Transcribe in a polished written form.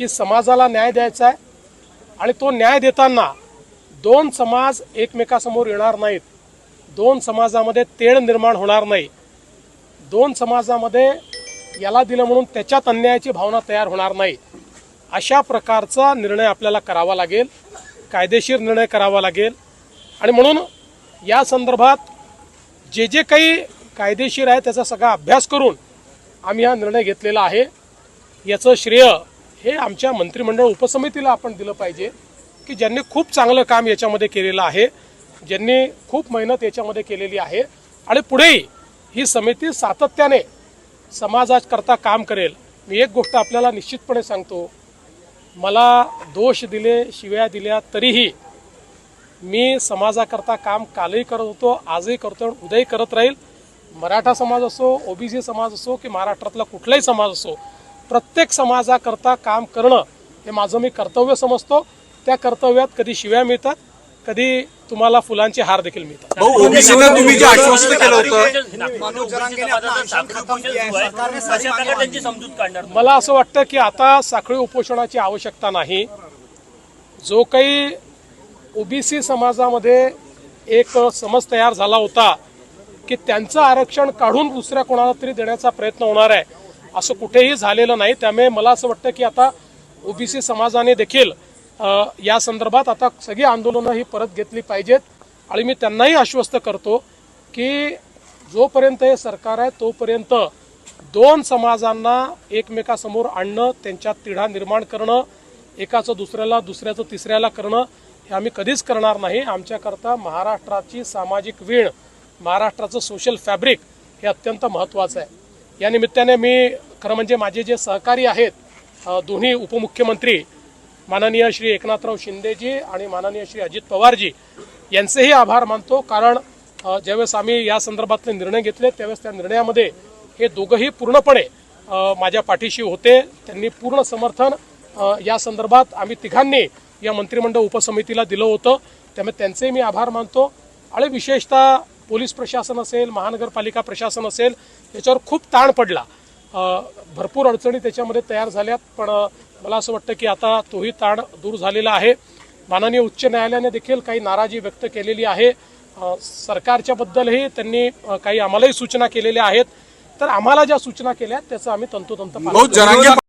की समाजाला न्याय द्यायचा आहे आणि तो न्याय देताना दोन समाज एकमेकासमोर येणार नाहीत, दोन समाजामध्ये तेढ निर्माण होणार नाही, दोन समाजामध्ये याला दिलं म्हणून त्याच्यात अन्यायाची भावना तयार होणार नाही, अशा प्रकारचा निर्णय आपल्याला करावा लागेल, कायदेशीर निर्णय करावा लागेल। आणि म्हणून या संदर्भात जे जे काही कायदेशीर आहे त्याचा सगळा अभ्यास करून आम्ही हा निर्णय घेतलेला आहे। याचं श्रेय हे आमच्या मंत्रिमंडळ उपसमितीला आपण दिलं पाहिजे की ज्यांनी खूप चांगलं काम याच्यामध्ये केलेलं आहे, ज्यांनी खूप मेहनत याच्यामध्ये केलेली आहे आणि पुढेही ही समिती सातत्याने समाजाकरता काम करेल। मी एक गोष्ट आपल्याला निश्चितपणे सांगतो, मला दोष दिले, शिव्या दिल्या तरीही मी समाजाकरता काम कालही करत होतो, आजही करतो, उद्याही करत राहील। मराठा समाज असो, ओबीसी समाज असो की महाराष्ट्रातला कुठलाही समाज असो, प्रत्येक समाजाकरता काम करणं हे माझं मी कर्तव्य समजतो। त्या कर्तव्यात कधी शिव्या मिळतात, कधी तुम्हाला फुलांचे हार देखील मिळतात। तुम्ही जे आश्वस्त केलं होतं, मला असं वाटतं की आता साखळी उपोषणाची आवश्यकता नाही। जो काही ओबीसी समाजामध्ये एक समज तयार झाला होता की त्यांचं आरक्षण काढून दुसऱ्या कोणाला तरी देण्याचा प्रयत्न होणार आहे, असं कुठेही झालेलं नाही। त्यामुळे मला असं वाटतं की आता ओबीसी समाजाने देखील या संदर्भात आता सगळी आंदोलनं ही परत घेतली पाहिजेत। आणि मी त्यांनाही आश्वस्त करतो की जोपर्यंत हे सरकार आहे तोपर्यंत दोन समाजांना एकमेकासमोर आणणं, त्यांच्यात तिढा निर्माण करणं, एकाचं दुसऱ्याला, दुसऱ्याचं तिसऱ्याला करणं हे आम्ही कधीच करणार नाही। आमच्याकरता महाराष्ट्राची सामाजिक वीण, महाराष्ट्राचं सोशल फॅब्रिक हे अत्यंत महत्त्वाचं आहे। या निमित्ताने मी खरं म्हणजे माझे जे सहकारी आहेत दोन्ही उपमुख्यमंत्री माननीय श्री एकनाथराव शिंदेजी आणि माननीय श्री अजित पवारजी यांचेही आभार मानतो। कारण ज्यावेळेस आम्ही या संदर्भातले निर्णय घेतले त्यावेळेस त्या निर्णयामध्ये हे दोघंही पूर्णपणे माझ्या पाठीशी होते, त्यांनी पूर्ण समर्थन या संदर्भात आम्ही तिघांनी या मंत्रिमंडळ उपसमितीला दिलं होतं। त्यामुळे त्यांचे मी आभार मानतो। आणि विशेषतः पोलीस प्रशासन असेल, महानगरपालिका प्रशासन असेल, याच्यावर खूप ताण पडला, भरपूर अडचणी त्याच्यामध्ये तयार झाल्यात, पण मला असं वाटतं की आता तोही ताण दूर झालेला आहे। माननीय उच्च न्यायालयाने देखील काही नाराजी व्यक्त केलेली आहे, सरकारच्या बद्दलही त्यांनी काही आम्हालाही सूचना केलेल्या आहेत। तर आम्हाला ज्या सूचना केल्या त्याचं आम्ही तंतोतंत पालन करू।